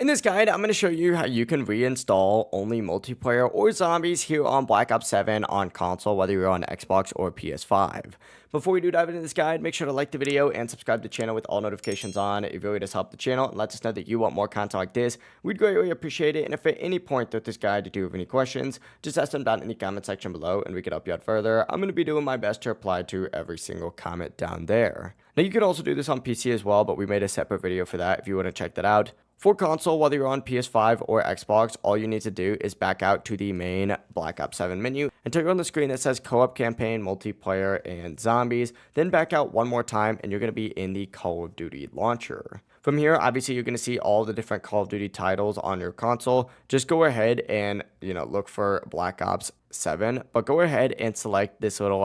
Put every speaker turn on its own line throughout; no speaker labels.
In this guide, I'm going to show you how you can reinstall only multiplayer or zombies here on Black Ops 7 on console, whether you're on Xbox or PS5. Before we do dive into this guide, make sure to like the video and subscribe to the channel with all notifications on. It really does help the channel and lets us know that you want more content like this. We'd greatly appreciate it, and if at any point throughout this guide you do have any questions, just ask them down in the comment section below and we can help you out further. I'm going to be doing my best to reply to every single comment down there. Now you can also do this on PC as well, but we made a separate video for that if you want to check that out. For console, whether you're on PS5 or Xbox, all you need to do is back out to the main Black Ops 7 menu until you're on the screen that says co-op campaign, multiplayer, and zombies. Then back out one more time and you're going to be in the Call of Duty launcher. From here, obviously, you're going to see all the different Call of Duty titles on your console. Just go ahead and, look for Black Ops 7, but go ahead and select this little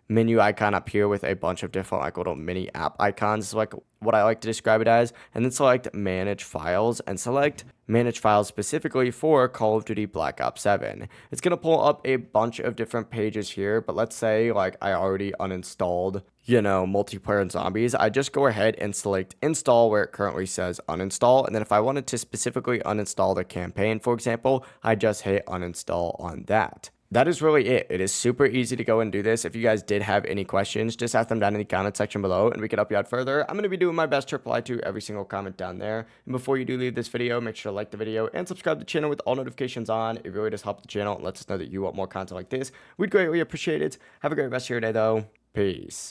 menu icon up here with a bunch of different little mini app icons is what I like to describe it as, and then select manage files and select manage files specifically for Call of Duty Black Ops 7. It's going to pull up a bunch of different pages here, but let's say I already uninstalled multiplayer and zombies. I just go ahead and select install where it currently says uninstall, and then if I wanted to specifically uninstall the campaign, for example, I just hit uninstall on that. That is really it. It is super easy to go and do this. If you guys did have any questions, just ask them down in the comment section below and we can help you out further. I'm going to be doing my best to reply to every single comment down there. And before you do leave this video, make sure to like the video and subscribe to the channel with all notifications on. It really does help the channel and lets us know that you want more content like this. We'd greatly appreciate it. Have a great rest of your day though. Peace.